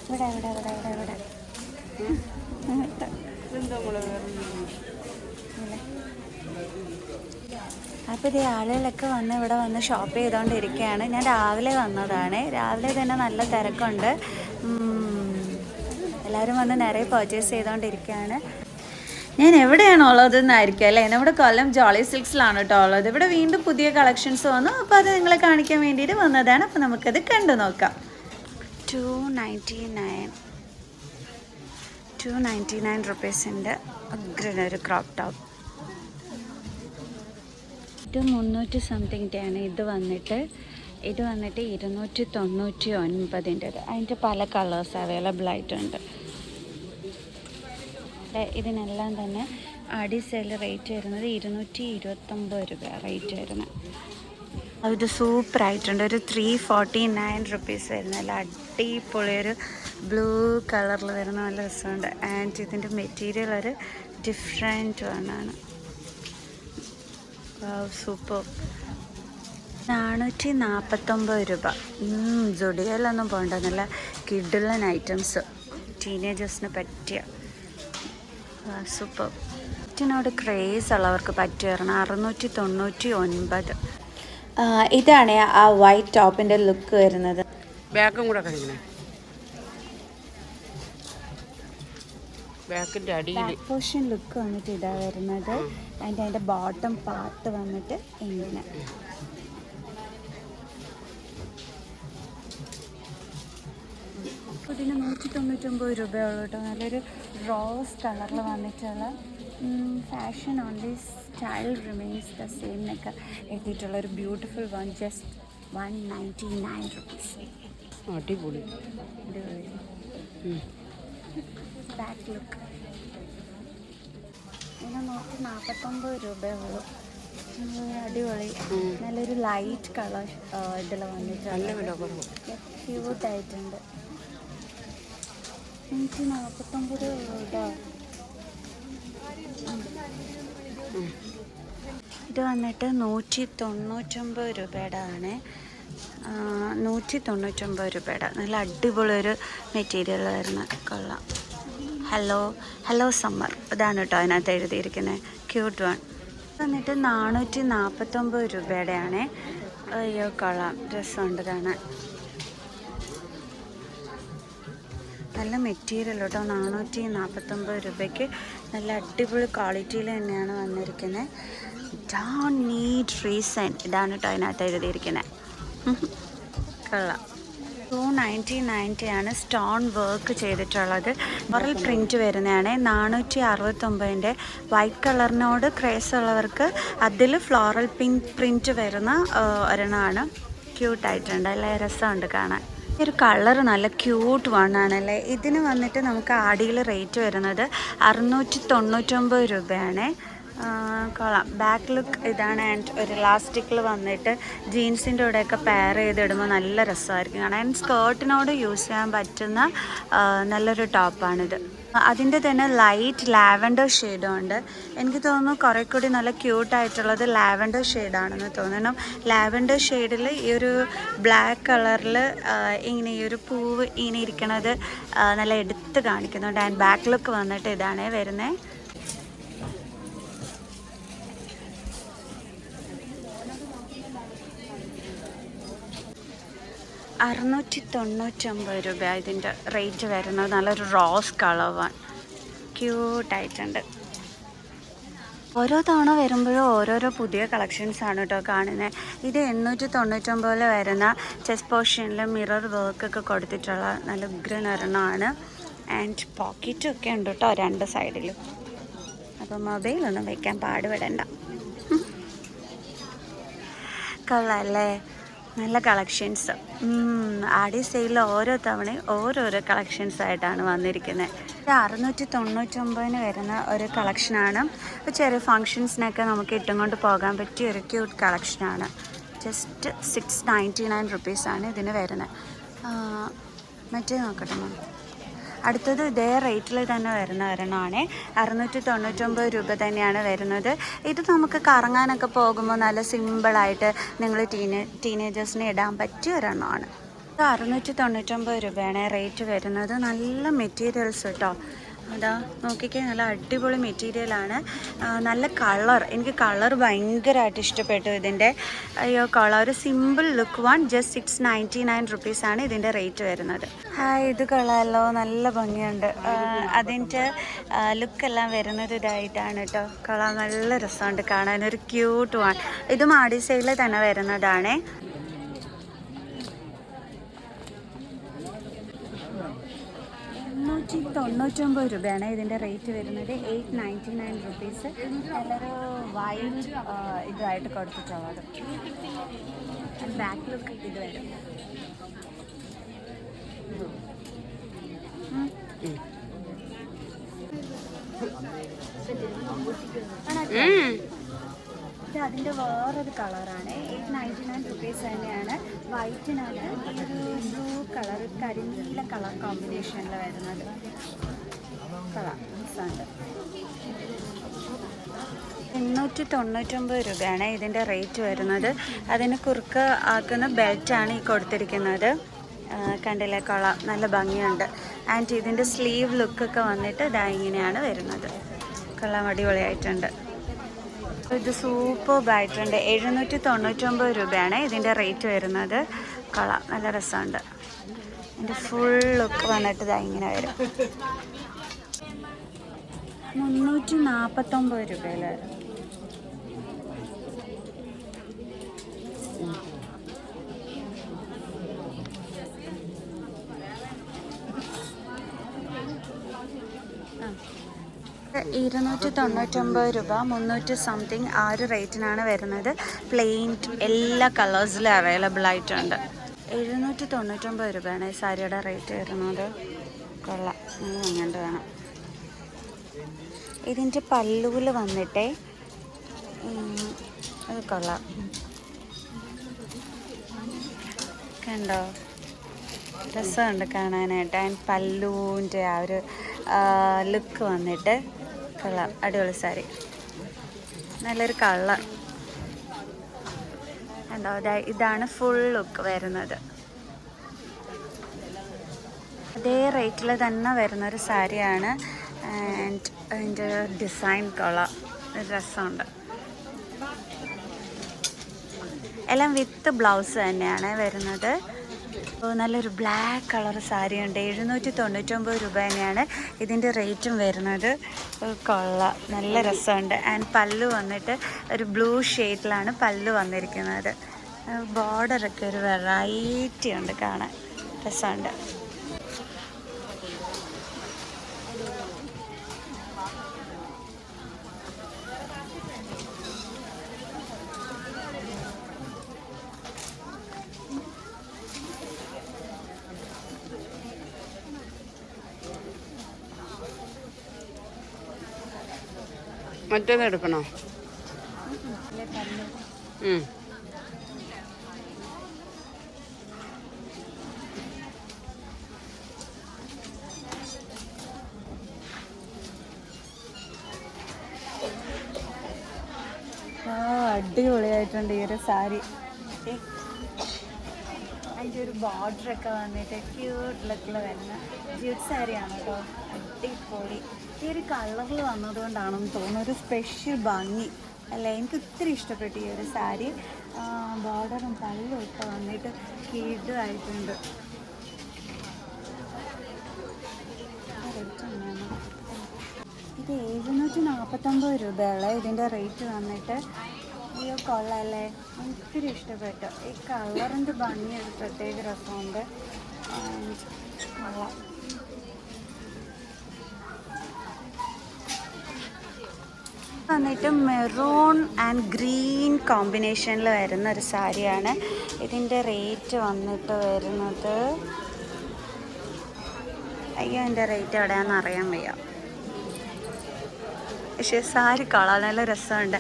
ഇവിടെ ഇവിടെ ഇവിടെ ഇവിടെ ഇവിടെ അപ്പോൾ ഇത് ആളുകളൊക്കെ വന്ന് ഇവിടെ വന്ന് ഷോപ്പ് ചെയ്തുകൊണ്ടിരിക്കുകയാണ്. ഞാൻ രാവിലെ വന്നതാണ്. രാവിലെ തന്നെ നല്ല തിരക്കുണ്ട്. എല്ലാവരും വന്ന് നിറയെ പർച്ചേസ് ചെയ്തുകൊണ്ടിരിക്കുകയാണ്. ഞാൻ എവിടെയാണോ ഉള്ളതെന്നായിരിക്കും അല്ലേ. നമ്മുടെ കൊല്ലം ജോളി സിൽക്സിലാണ് കേട്ടോ ഉള്ളത്. ഇവിടെ വീണ്ടും പുതിയ കളക്ഷൻസ് വന്നു. അപ്പോൾ അത് നിങ്ങളെ കാണിക്കാൻ വേണ്ടിയിട്ട് വന്നതാണ്. അപ്പോൾ നമുക്കത് കണ്ടു നോക്കാം. 299 റുപ്പീസിൻ്റെ ഒരു ക്രോപ്പ് ടോപ്പ്. ഇത് 300 സംതിങ്ങിൻ്റെയാണ്. ഇത് വന്നിട്ട് 299. അതിൻ്റെ പല കളേഴ്സ് അവൈലബിൾ ആയിട്ടുണ്ട്. ഇതിനെല്ലാം തന്നെ അടി സെയിൽ റേറ്റ് വരുന്നത് 229 രൂപ റേറ്റ് വരുന്നത്. ഇത് സൂപ്പറായിട്ടുണ്ട്. ഒരു 349 റുപ്പീസ് വരുന്ന നല്ല അടിപൊളിയൊരു ബ്ലൂ കളറിൽ വരുന്ന നല്ല രസമുണ്ട്. ആൻഡ് ഇതിൻ്റെ മെറ്റീരിയൽ ഒരു ഡിഫറെൻറ്റ് വണ്ണാണ്. സൂപ്പർ. 449 രൂപ. ജുഡിയോയിലൊന്നും പോകണ്ട, നല്ല കിഡിലൻ ഐറ്റംസ്, ടീനേജേഴ്സിന് പറ്റിയ സൂപ്പർ. ഇതിനോട് ക്രേസ് ഉള്ളവർക്ക് പറ്റിയാണ്. 699. ഇതാണ് ആ വൈറ്റ് ടോപ്പിൻ്റെ ലുക്ക് വരുന്നത്. ബാക്കും കൂടെ കഴിക്കണേ. ബാക്കിൻ്റെ അടിയിൽ പോർഷൻ ലുക്ക് വന്നിട്ട് ഇതാ വരുന്നത്. അതിൻ്റെ ബോട്ടം പാർട്ട് വന്നിട്ട് ഇങ്ങനെ. ഇതിന് 199 രൂപയുള്ളൂ കേട്ടോ. നല്ലൊരു റോസ് കളറിൽ വന്നിട്ടുള്ള fashion only style remains the same എന്നൊക്കെ എത്തിയിട്ടുള്ള ഒരു ബ്യൂട്ടിഫുൾ വൺ. Just 199 rupees. അടിപൊളി. ബാക്ക് ലുക്ക് ഇതിന് 149 രൂപയുള്ളൂ. അടിപൊളി. നല്ലൊരു ലൈറ്റ് കളർ ഇതിൽ വന്നിട്ടുണ്ട്. ക്യൂട്ടായിട്ടുണ്ട്. 149 രൂപ. ഇത് വന്നിട്ട് 199 രൂപയുടെ ആണ്. 199 രൂപയുടെ നല്ല അടിപൊളി ഒരു മെറ്റീരിയൽ വരുന്ന കൊള്ളാം. ഹലോ സമ്മർ ഇതാണ് കേട്ടോ അതിനകത്ത് എഴുതിയിരിക്കുന്നത്. Cute one. വന്നിട്ട് 449 രൂപയുടെ ആണ്. അയ്യോ കൊള്ളാം, രസമുണ്ട് കാണാൻ. നല്ല മെറ്റീരിയൽ കേട്ടോ. 449 രൂപയ്ക്ക് നല്ല അടിപൊളി ക്വാളിറ്റിയിൽ തന്നെയാണ് വന്നിരിക്കുന്നത്. ഡോണ്ട് നീഡ് റീസൺ ഇതാണ് കേട്ടോ അതിനകത്ത് എഴുതിയിരിക്കുന്നത്. കൊള്ളാം. 299 സ്റ്റോൺ വർക്ക് ചെയ്തിട്ടുള്ളത്. മോറൽ പ്രിൻറ്റ് വരുന്നതാണ്. 469 വൈറ്റ് കളറിനോട് ക്രേസ് ഉള്ളവർക്ക് അതിൽ ഫ്ലോറൽ പ്രിൻറ്റ് വരുന്ന ഒരെണ്ണമാണ്. ക്യൂട്ടായിട്ടുണ്ട്, നല്ല രസമുണ്ട് കാണാൻ. ഈ ഒരു കളർ നല്ല ക്യൂട്ട് വണ്ണാണല്ലേ. ഇതിന് വന്നിട്ട് നമുക്ക് ആടിയിൽ റേറ്റ് വരുന്നത് 699 രൂപയാണ്. കൊള്ളാം. ബാക്ക് ലുക്ക് ഇതാണ്. ആൻഡ് ഒരു ഇലാസ്റ്റിക്കിൽ വന്നിട്ട് ജീൻസിൻ്റെ കൂടെയൊക്കെ പെയർ ചെയ്തിടുമ്പോൾ നല്ല രസമായിരിക്കും കാണാൻ. സ്കേർട്ടിനോട് യൂസ് ചെയ്യാൻ പറ്റുന്ന നല്ലൊരു ടോപ്പാണിത്. അതിൻ്റെ തന്നെ ലൈറ്റ് ലാവൻഡർ ഷെയ്ഡും ഉണ്ട്. എനിക്ക് തോന്നുന്നു കുറേ കൂടി നല്ല ക്യൂട്ടായിട്ടുള്ളത് ലാവൻഡർ ഷെയ്ഡാണെന്ന് തോന്നുന്നു. ലാവൻഡർ ഷെയ്ഡിൽ ഈ ഒരു ബ്ലാക്ക് കളറിൽ ഇങ്ങനെ ഈ ഒരു പൂവ് ഇങ്ങനെ ഇരിക്കണത് നല്ല എടുത്ത് കാണിക്കുന്നുണ്ട്. ആൻഡ് ബാക്ക് ലുക്ക് വന്നിട്ട് ഇതാണ് വരുന്നത്. 699 രൂപ ഇതിൻ്റെ റേറ്റ് വരുന്നത്. നല്ലൊരു റോസ് കളർ ക്യൂട്ടായിട്ടുണ്ട്. ഓരോ തവണ വരുമ്പോഴും ഓരോരോ പുതിയ കളക്ഷൻസാണ് കേട്ടോ കാണുന്നത്. ഇത് 899 വരുന്ന ചെസ്റ്റ് പോർഷനിൽ മിറർ വർക്കൊക്കെ കൊടുത്തിട്ടുള്ള നല്ല ഉഗ്രൻ ഒരെണ്ണമാണ്. ആൻഡ് പോക്കറ്റും ഒക്കെ ഉണ്ട് കേട്ടോ 2 സൈഡിലും. അപ്പോൾ മൊബൈലൊന്നും വെക്കാൻ പാടുപെടണ്ട. കൊള്ളാമല്ലേ, നല്ല കളക്ഷൻസ്. ആടി സെയിലിൽ ഓരോ തവണയും ഓരോരോ കളക്ഷൻസ് ആയിട്ടാണ് വന്നിരിക്കുന്നത്. ഇത് 699 വരുന്ന ഒരു കളക്ഷനാണ്. ചെറിയ ഫങ്ഷൻസിനൊക്കെ നമുക്ക് ഇട്ടും കൊണ്ട് പോകാൻ പറ്റിയ ഒരു ക്യൂട്ട് കളക്ഷനാണ്. ജസ്റ്റ് 699 റുപ്പീസാണ് ഇതിന് വരുന്നത്. മറ്റേ നോക്കട്ടെ മാം. അടുത്തത് ഇതേ റേറ്റിൽ തന്നെ വരുന്ന ഒരെണ്ണമാണ്. 699 രൂപ തന്നെയാണ് വരുന്നത്. ഇത് നമുക്ക് കറങ്ങാനൊക്കെ പോകുമ്പോൾ നല്ല സിമ്പിളായിട്ട് നിങ്ങൾ ടീനേജേഴ്സിന് ഇടാൻ പറ്റിയ ഒരെണ്ണമാണ്. 699 രൂപയാണ് റേറ്റ് വരുന്നത്. നല്ല മെറ്റീരിയൽസ് കേട്ടോ. അതാ നോക്കിക്കേ, നല്ല അടിപൊളി മെറ്റീരിയലാണ്. നല്ല കളർ, എനിക്ക് കളർ ഭയങ്കരമായിട്ട് ഇഷ്ടപ്പെട്ടു ഇതിൻ്റെ. അയ്യോ, colour simple look one, just 699 റുപ്പീസാണ് ഇതിൻ്റെ റേറ്റ് വരുന്നത്. ഹായ്, ഇത് കൊള്ളാമല്ലോ, നല്ല ഭംഗിയുണ്ട്. അതിൻ്റെ ലുക്കെല്ലാം വരുന്നത് ഇതായിട്ടാണ് കേട്ടോ. കളർ നല്ല രസമുണ്ട് കാണാൻ, ഒരു ക്യൂട്ട് വൺ. ഇത് മാഡിസൈഡിൽ തന്നെ വരുന്നതാണേ. 899 രൂപയാണ് ഇതിൻ്റെ റേറ്റ് വരുന്നത്. 899 റുപ്പീസ്. നല്ലൊരു വൈറ്റ് ഇതായിട്ട് കൊടുത്തിട്ടുള്ളത്. ബാക്ക് ലുക്ക് ഇത് വരും. ഇത് അതിൻ്റെ വേറൊരു കളറാണ്. 899 റുപ്പീസ് തന്നെയാണ്. വൈറ്റിനകത്ത് ഒരു ബ്ലൂ കളർ, കരിനീല കളർ കോമ്പിനേഷനിൽ വരുന്നത്. കളർ ഉണ്ട്. 899 രൂപയാണ് ഇതിൻ്റെ റേറ്റ് വരുന്നത്. അതിന് കുറുക്ക് ആക്കുന്ന ബെൽറ്റാണ് ഈ കൊടുത്തിരിക്കുന്നത്. കണ്ടില്ലേ, കൊള്ളാം, നല്ല ഭംഗിയുണ്ട്. ആൻഡ് ഇതിൻ്റെ സ്ലീവ് ലുക്കൊക്കെ വന്നിട്ട് ഇതാ ഇങ്ങനെയാണ് വരുന്നത്. കൊള്ളാം, അടിപൊളിയായിട്ടുണ്ട്. ഇത് സൂപ്പർബായിട്ടുണ്ട്. 799 രൂപയാണ് ഇതിൻ്റെ റേറ്റ് വരുന്നത്. കൊള്ളാം, നല്ല രസമുണ്ട്. ഇതിൻ്റെ ഫുൾ ലുക്ക് വന്നിട്ട് ഇതാ ഇങ്ങനെ വരും. 349 രൂപയിൽ വരും. ആ 299 രൂപ, 300 സംതിങ് ആ ഒരു റേറ്റിനാണ് വരുന്നത്. പ്ലെയിൻ എല്ലാ കളേഴ്സിലും അവൈലബിൾ ആയിട്ടുണ്ട്. 799 രൂപയാണ് ഈ സാരിയുടെ റേറ്റ് വരുന്നത്. കൊള്ളാം, നല്ല ഭംഗിയുണ്ട് വേണം. ഇതിൻ്റെ പല്ലുവിൽ വന്നിട്ടേ അത് കൊള്ളാം, കണ്ടോ, രസമുണ്ട് കാണാനായിട്ട്. ആൻഡ് പല്ലുവിൻ്റെ ആ ഒരു ലുക്ക് വന്നിട്ട് കൊള്ളാം, അടിപൊളി സാരി. നല്ലൊരു കളർ കണ്ടോ. ഇതാണ് ഫുൾ ലുക്ക് വരുന്നത്. അതേ റേറ്റിൽ തന്നെ വരുന്നൊരു സാരിയാണ്. ആൻഡ് അതിൻ്റെ ഡിസൈൻ കൊള്ളാം, രസമുണ്ട്. എല്ലാം വിത്ത് ബ്ലൗസ് തന്നെയാണ് വരുന്നത്. നല്ലൊരു ബ്ലാക്ക് കളർ സാരിയുണ്ട്. 799 രൂപ തന്നെയാണ് ഇതിൻ്റെ റേറ്റും വരുന്നത്. കൊള്ളാം, നല്ല രസമുണ്ട്. ആൻഡ് പല്ലു വന്നിട്ട് ഒരു ബ്ലൂ ഷെയ്ഡിലാണ് പല്ലു വന്നിരിക്കുന്നത്. ബോർഡറൊക്കെ ഒരു വെറൈറ്റി ഉണ്ട് കാണാൻ, രസമുണ്ട്. മറ്റേത് എടുക്കണോ? അടിപൊളിയായിട്ടുണ്ട് ഈ ഒരു സാരി. അതിൻ്റെ ഒരു ബോർഡറൊക്കെ വന്നിട്ട് ക്യൂട്ട് ലുക്കിൽ വരുന്ന ജ്യൂട്ട് സാരിയാണ് കേട്ടോ. അടിപൊളി. ഈ ഒരു കളറിൽ വന്നതുകൊണ്ടാണെന്ന് തോന്നുന്നു ഒരു സ്പെഷ്യൽ ഭംഗി അല്ലേ. എനിക്ക് ഒത്തിരി ഇഷ്ടപ്പെട്ടു ഈ ഒരു സാരി. ബോർഡറും പല്ലും ഒക്കെ വന്നിട്ട് കിടുവായിട്ടുണ്ട്. ഇത് 749 രൂപയുള്ള ഇതിൻ്റെ റേറ്റ് വന്നിട്ട്. അയ്യോ, കൊള്ളാമല്ലേ, ഒത്തിരി ഇഷ്ടപ്പെട്ടു. ഈ കളറിൻ്റെ ഭംഗി ഒരു പ്രത്യേക രസമുണ്ട്. കൊള്ളാം. വന്നിട്ട് മെറൂൺ ആൻഡ് ഗ്രീൻ കോമ്പിനേഷനിൽ വരുന്ന ഒരു സാരിയാണ്. ഇതിൻ്റെ റേറ്റ് വന്നിട്ട് വരുന്നത്, അയ്യോ എൻ്റെ റേറ്റ് എവിടെയാണെന്ന് അറിയാൻ വയ്യ. പക്ഷേ സാരി കളർ നല്ല രസമുണ്ട്.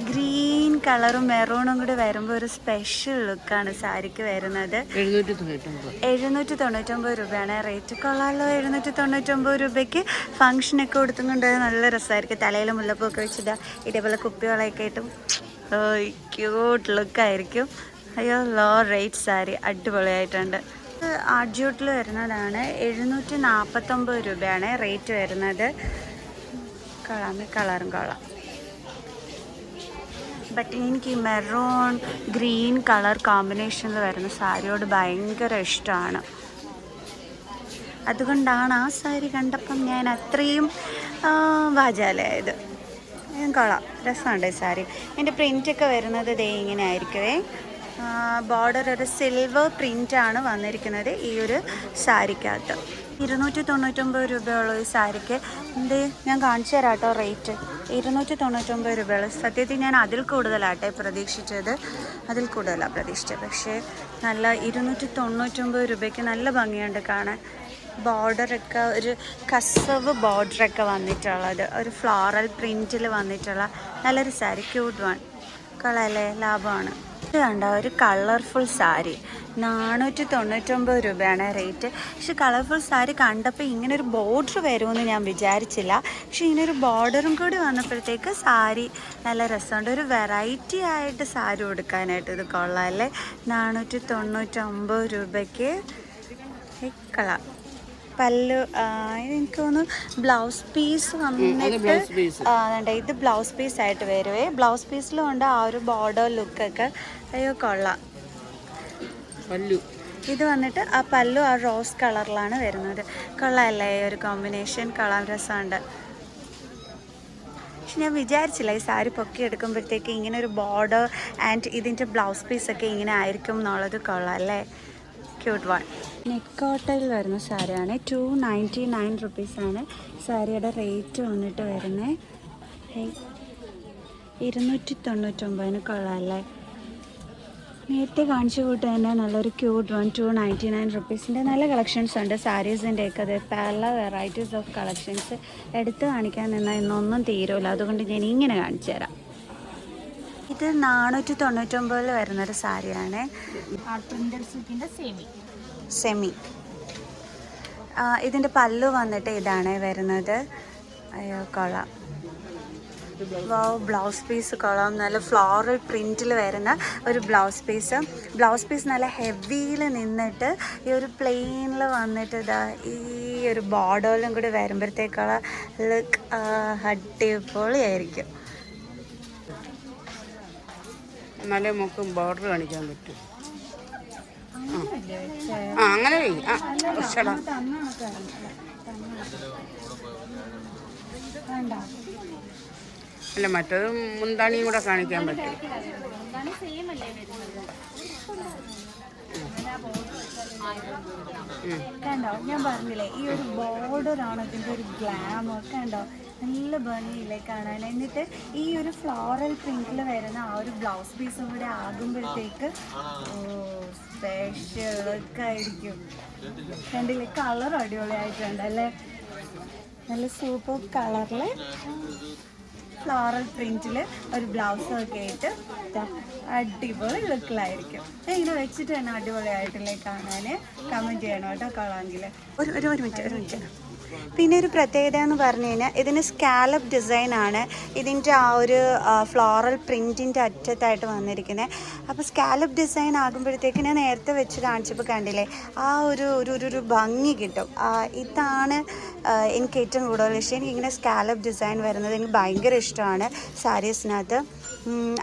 ഗ്രീൻ കളറും മെറൂണും കൂടി വരുമ്പോൾ ഒരു സ്പെഷ്യൽ ലുക്കാണ് സാരിക്ക് വരുന്നത്. 799 രൂപയാണ് റേറ്റ്. കൊള്ളാമല്ലോ, 799 രൂപയ്ക്ക് ഫങ്ഷനൊക്കെ കൊടുത്തുകൊണ്ട് നല്ല രസമായിരിക്കും. തലയിൽ മുല്ലപ്പൊക്കെ വെച്ചിട്ട് ഇതേപോലെ കുപ്പികളൊക്കെ ഇട്ടും ക്യൂട്ട് ലുക്കായിരിക്കും. അയ്യോ, ലോ റേറ്റ് സാരി, അടിപൊളിയായിട്ടുണ്ട്. ആർട്ട് ജൂട്ടിൽ വരുന്നതാണ്. 749 രൂപയാണ് റേറ്റ് വരുന്നത്. കളറും കൊള്ളാം. ബട്ട് എനിക്ക് ഈ മെറൂൺ ഗ്രീൻ കളർ കോമ്പിനേഷനിൽ വരുന്ന സാരിയോട് ഭയങ്കര ഇഷ്ടമാണ്. അതുകൊണ്ടാണ് ആ സാരി കണ്ടപ്പം ഞാൻ അത്രയും വാചാലയായത്. കൊള്ളാം, രസമുണ്ട് ഈ സാരി. ഇതിൻ്റെ പ്രിൻ്റൊക്കെ വരുന്നത് ദേ ഇങ്ങനെ ആയിരിക്കുമേ. ബോർഡർ ഒരു സിൽവർ പ്രിൻ്റാണ് വന്നിരിക്കുന്നത് ഈ ഒരു സാരിക്കകത്ത്. 299 രൂപയുള്ളൂ ഈ സാരിക്ക്. ഞാൻ കാണിച്ചു തരാം കേട്ടോ റേറ്റ്. 299 രൂപയുള്ളൂ. സത്യത്തിൽ ഞാൻ അതിൽ കൂടുതലാട്ടെ പ്രതീക്ഷിച്ചത്, പക്ഷേ നല്ല 299 രൂപയ്ക്ക് നല്ല ഭംഗിയുണ്ട് കാണാൻ. ബോർഡറൊക്കെ ഒരു കസവ് ബോർഡറൊക്കെ വന്നിട്ടുള്ളത്, ഒരു ഫ്ലോറൽ പ്രിൻറ്റിൽ വന്നിട്ടുള്ള നല്ലൊരു സാരി. Cute one. കളല്ലേ, ലാഭമാണ്. ഇത് കണ്ട ഒരു കളർഫുൾ സാരി 499 രൂപയാണ് റേറ്റ്. പക്ഷെ കളർഫുൾ സാരി കണ്ടപ്പോൾ ഇങ്ങനൊരു ബോർഡർ വരുമെന്ന് ഞാൻ വിചാരിച്ചില്ല. പക്ഷെ ഇങ്ങനൊരു ബോർഡറും കൂടി വന്നപ്പോഴത്തേക്ക് സാരി നല്ല രസമുണ്ട്. ഒരു വെറൈറ്റി ആയിട്ട് സാരി ഉടുക്കാനായിട്ട് ഇത് കൊള്ളാം അല്ലേ. 499 രൂപയ്ക്ക് ഈ കളർ. പല്ലു എനിക്ക് തോന്നുന്നു ബ്ലൗസ് പീസ് വന്നിട്ട് ഇത് ബ്ലൗസ് പീസായിട്ട് വരുവേ. ബ്ലൗസ് പീസിലും ഉണ്ട് ആ ഒരു ബോർഡർ ലുക്കൊക്കെ. അയ്യോ കൊള്ളാം. ഇത് വന്നിട്ട് ആ പല്ലു ആ റോസ് കളറിലാണ് വരുന്നത്. കൊള്ളാമല്ലേ ഈ ഒരു കോമ്പിനേഷൻ? കൊള്ളാം, രസമുണ്ട്. പക്ഷെ ഞാൻ വിചാരിച്ചില്ല ഈ സാരി പൊക്കി എടുക്കുമ്പോഴത്തേക്ക് ഇങ്ങനെ ഒരു ബോർഡർ ആൻഡ് ഇതിൻ്റെ ബ്ലൗസ് പീസൊക്കെ ഇങ്ങനെ ആയിരിക്കും എന്നുള്ളത്. കൊള്ളാം അല്ലേ, ക്യൂട്ട് വൺ. നെക്കോട്ടയിൽ വരുന്ന സാരിയാണ്. 299 റുപ്പീസാണ് സാരിയുടെ റേറ്റ് വന്നിട്ട് വരുന്നത്. 299 കൊള്ളാം അല്ലേ. നേരത്തെ കാണിച്ചു കൂട്ട് തന്നെ നല്ലൊരു ക്യൂട്ട് വൺ. 299 റുപ്പീസിൻ്റെ നല്ല കളക്ഷൻസ് ഉണ്ട് സാരീസിൻ്റെയൊക്കെ. അത് പല വെറൈറ്റീസ് ഓഫ് കളക്ഷൻസ് എടുത്ത് കാണിക്കാൻ നിന്നാൽ ഇന്നൊന്നും തീരുമില്ല. അതുകൊണ്ട് ഞാൻ ഇങ്ങനെ കാണിച്ചു തരാം. ഇത് 499 വരുന്നൊരു സാരിയാണ്. സെമി. ഇതിൻ്റെ പല്ലു വന്നിട്ട് ഇതാണ് വരുന്നത്. അയ്യോ കൊള്ളാം. ബ്ലൗസ് പീസ് കൊള്ളാം. നല്ല ഫ്ലോറൽ പ്രിൻറ്റിൽ വരുന്ന ഒരു ബ്ലൗസ് പീസ് നല്ല ഹെവിയിൽ നിന്നിട്ട് ഈ ഒരു പ്ലെയിനിൽ വന്നിട്ട് ഇതാ ഈ ഒരു ബോർഡറിലും കൂടി വരുമ്പോഴത്തേക്കുള്ള ലുക്ക് അടിപൊളിയായിരിക്കും. നല്ല മുക്കും ബോർഡർ കാണിക്കാൻ പറ്റും. അങ്ങനെ അല്ല, മറ്റത് മുന്താണിയും കൂടെ കാണിക്കാൻ പറ്റും. കണ്ടോ, ഞാൻ പറഞ്ഞില്ലേ ഈ ഒരു ബോർഡറാണ് ഇതിൻ്റെ ഒരു ഗ്ലാമർ. കണ്ടോ, നല്ല ഭംഗിയില്ലേ കാണാൻ. എന്നിട്ട് ഈ ഒരു ഫ്ലോറൽ പ്രിന്റിൽ വരുന്ന ആ ഒരു ബ്ലൗസ് പീസും കൂടെ ആകുമ്പോഴത്തേക്ക് സ്പെഷ്യൽ ഒക്കെ ആയിരിക്കും. കണ്ടില്ലേ, കളർ അടിപൊളിയായിട്ടുണ്ട് അല്ലേ. നല്ല സൂപ്പർ കളറിൽ ഫ്ലോറൽ പ്രിന്റിൽ ഒരു ബ്ലൗസൊക്കെ ആയിട്ട് അടിപൊളി ലുക്കിലായിരിക്കും. ഇങ്ങനെ വെച്ചിട്ട് തന്നെ അടിപൊളിയായിട്ടില്ലേ കാണാൻ. കമൻറ്റ് ചെയ്യണം കേട്ടോ കൊള്ളാമെങ്കിൽ. ഒരു മിനിറ്റ്. പിന്നെ ഒരു പ്രത്യേകത എന്ന് പറഞ്ഞു കഴിഞ്ഞാൽ ഇതിന് സ്കാലപ്പ് ഡിസൈനാണ് ഇതിൻ്റെ ആ ഒരു ഫ്ലോറൽ പ്രിൻറ്റിൻ്റെ അറ്റത്തായിട്ട് വന്നിരിക്കുന്നത്. അപ്പോൾ സ്കാലപ്പ് ഡിസൈൻ ആകുമ്പോഴത്തേക്ക് ഞാൻ നേരത്തെ വെച്ച് കാണിച്ചപ്പോൾ കണ്ടില്ലേ ആ ഒരു ഭംഗി കിട്ടും. ഇതാണ് എനിക്ക് ഏറ്റവും കൂടുതൽ ഇഷ്ടം. എനിക്കിങ്ങനെ സ്കാലപ്പ് ഡിസൈൻ വരുന്നത് എനിക്ക് ഭയങ്കര ഇഷ്ടമാണ് സാരീസിനകത്ത്.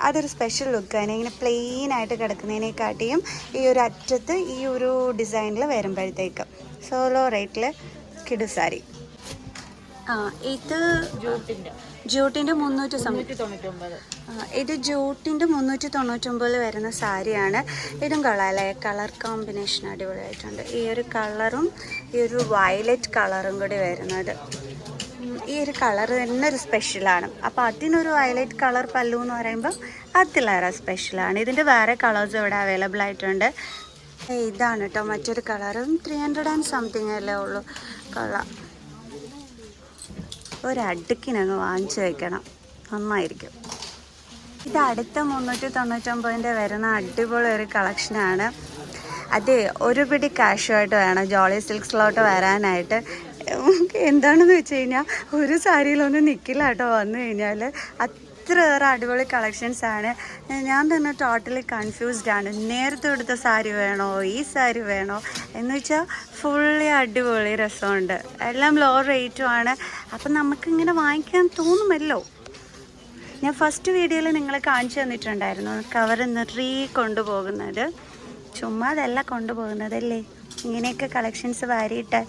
അതൊരു സ്പെഷ്യൽ ലുക്കാണ്. ഇങ്ങനെ പ്ലെയിൻ ആയിട്ട് കിടക്കുന്നതിനെക്കാട്ടിയും ഈ ഒരു അറ്റത്ത് ഈ ഒരു ഡിസൈനിൽ വരുമ്പോഴത്തേക്ക് സോളോ റേറ്റിൽ കിടു സാരി. ഇത് ജൂട്ടിൻ്റെ 399. ഇത് ജൂട്ടിൻ്റെ 399 വരുന്ന സാരിയാണ്. ഇതും കൊള്ളാമല്ലേ, കളർ കോമ്പിനേഷൻ അടിപൊളിയായിട്ടുണ്ട്. ഈ ഒരു കളറും ഈ ഒരു വയലറ്റ് കളറും കൂടി വരുന്നത്. ഈ ഒരു കളർ തന്നെ ഒരു സ്പെഷ്യലാണ്. അപ്പോൾ അതിനൊരു വയലറ്റ് കളർ പല്ലു എന്ന് പറയുമ്പോൾ അതിലേറെ സ്പെഷ്യലാണ്. ഇതിൻ്റെ വേറെ കളേഴ്സ് ഇവിടെ അവൈലബിൾ ആയിട്ടുണ്ട്. ഇതാണ് കേട്ടോ മറ്റൊരു കളറും. 300 സംതിങ് അല്ലേ ഉള്ളൂ. കൊള്ളാം. ഒരടുക്കിനങ്ങ് വാങ്ങിച്ചു വയ്ക്കണം, നന്നായിരിക്കും. ഇത് അടുത്ത 399 വരുന്ന അടിപൊളി ഒരു കളക്ഷനാണ്. അതെ, ഒരു പിടി കാശുമായിട്ട് വേണം ജോളി സിൽക്സിലോട്ട് വരാനായിട്ട്. എന്താണെന്ന് വെച്ച് കഴിഞ്ഞാൽ ഒരു സാരിയിലൊന്നും നിൽക്കില്ല കേട്ടോ. വന്നു കഴിഞ്ഞാൽ ഇത്രയേറെ അടിപൊളി കളക്ഷൻസ് ആണ്. ഞാൻ തന്നെ ടോട്ടലി കൺഫ്യൂസ്ഡ് ആണ്. നേരത്തെ എടുത്ത സാരി വേണോ ഈ സാരി വേണോ എന്ന് വെച്ചാൽ ഫുള്ളി അടിപൊളി രസമുണ്ട്. എല്ലാം ലോ റേറ്റും ആണ്. അപ്പം നമുക്കിങ്ങനെ വാങ്ങിക്കാൻ തോന്നുമല്ലോ. ഞാൻ ഫസ്റ്റ് വീഡിയോയിൽ നിങ്ങളെ കാണിച്ചു തന്നിട്ടുണ്ടായിരുന്നു കവർ നിറയെ കൊണ്ടുപോകുന്നത്. ചുമ്മാ അതല്ല കൊണ്ടുപോകുന്നതല്ലേ. ഇങ്ങനെയൊക്കെ കളക്ഷൻസ് വാരിയിട്ടാൽ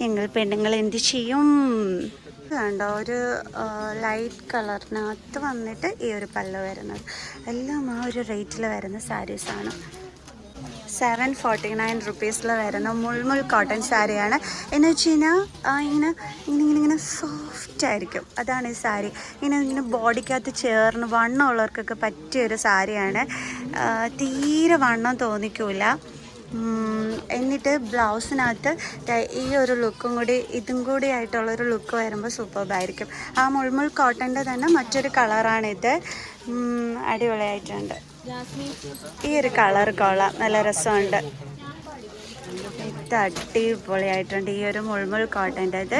ഞങ്ങൾ പെണ്ണുങ്ങൾ എന്ത് ചെയ്യും? കണ്ടോ, ഒരു ലൈറ്റ് കളറിനകത്ത് വന്നിട്ട് ഈ ഒരു പല്ല് വരുന്നത് എല്ലാം ആ ഒരു റേറ്റിൽ വരുന്ന സാരീസാണ്. 749 റുപ്പീസിൽ വരുന്ന മുൾമുൾ കോട്ടൺ സാരിയാണ്. എന്ന് വെച്ച് കഴിഞ്ഞാൽ ഇങ്ങനെ സോഫ്റ്റ് ആയിരിക്കും. അതാണ് ഈ സാരി. ഇങ്ങനെ ബോഡിക്കകത്ത് ചേർന്ന് വണ്ണമുള്ളവർക്കൊക്കെ പറ്റിയൊരു സാരിയാണ്. തീരെ വണ്ണം തോന്നിക്കില്ല. എന്നിട്ട് ബ്ലൗസിനകത്ത് ഈ ഒരു ഇതും കൂടി ആയിട്ടുള്ളൊരു ലുക്ക് വരുമ്പോൾ സൂപ്പർബായിരിക്കും. ആ മുൾമുൾ കോട്ടൻ്റെ തന്നെ മറ്റൊരു കളറാണിത്. അടിപൊളിയായിട്ടുണ്ട്. ഈ ഒരു കളർ കൊള്ളാം, നല്ല രസമുണ്ട്. ഇത് അടിപൊളിയായിട്ടുണ്ട്. ഈ ഒരു മുൾമുൾ കോട്ടൻ്റെത്.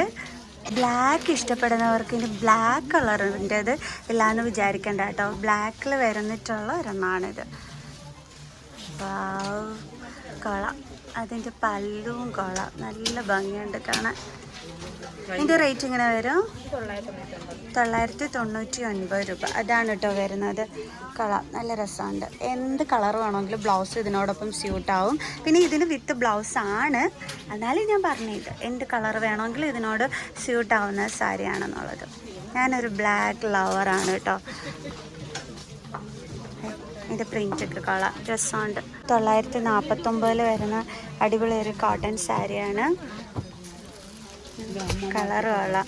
ബ്ലാക്ക് ഇഷ്ടപ്പെടുന്നവർക്ക് ഇനി ബ്ലാക്ക് കളറിൻ്റെത് ഇല്ലാന്ന് വിചാരിക്കണ്ട കേട്ടോ. ബ്ലാക്കിൽ വരുന്നിട്ടുള്ള ഒരെണ്ണാണിത്. കൊള്ളാം. അതിൻ്റെ പല്ലും കൊള്ളാം, നല്ല ഭംഗിയുണ്ട് കാണാൻ. ഇതിൻ്റെ റേറ്റ് ഇങ്ങനെ വരും 999 രൂപ. അതാണ് കേട്ടോ വരുന്നത്. കൊള്ളാം, നല്ല രസമുണ്ട്. എന്ത് കളർ വേണമെങ്കിലും ബ്ലൗസ് ഇതിനോടൊപ്പം സ്യൂട്ടാവും. പിന്നെ ഇതിന് വിത്ത് ബ്ലൗസാണ്. എന്നാലും ഞാൻ പറഞ്ഞത് എന്ത് കളർ വേണമെങ്കിലും ഇതിനോട് സ്യൂട്ടാവുന്ന സാരിയാണെന്നുള്ളത്. ഞാനൊരു ബ്ലാക്ക് ലവറാണ് കേട്ടോ. ഇതിൻ്റെ പ്രിൻ്റൊക്കെ കൊള്ളാം, രസമുണ്ട്. 949 വരുന്ന അടിപൊളി ഒരു കോട്ടൺ സാരിയാണ്. കളർ കൊള്ളാം.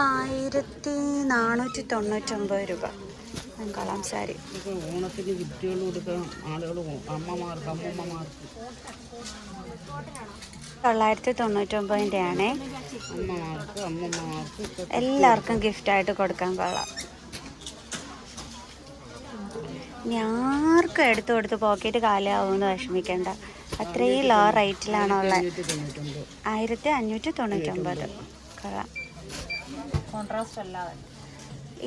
1499 രൂപ. കൊള്ളാം സാരി. ഓണത്തിന് ഗിഫ്റ്റുകൾ കൊടുക്കാൻ ആളുകൾ അമ്മമാർക്ക് 999 ആണേ. അമ്മമാർക്ക് എല്ലാവർക്കും ഗിഫ്റ്റായിട്ട് കൊടുക്കാൻ കൊള്ളാം. ഞാർക്കും എടുത്തു കൊടുത്ത് പോക്കറ്റ് കാലിയാവുമെന്ന് വിഷമിക്കേണ്ട. അത്രയും ലോ റേറ്റിലാണുള്ളത്. 1599. കൊള്ളാം.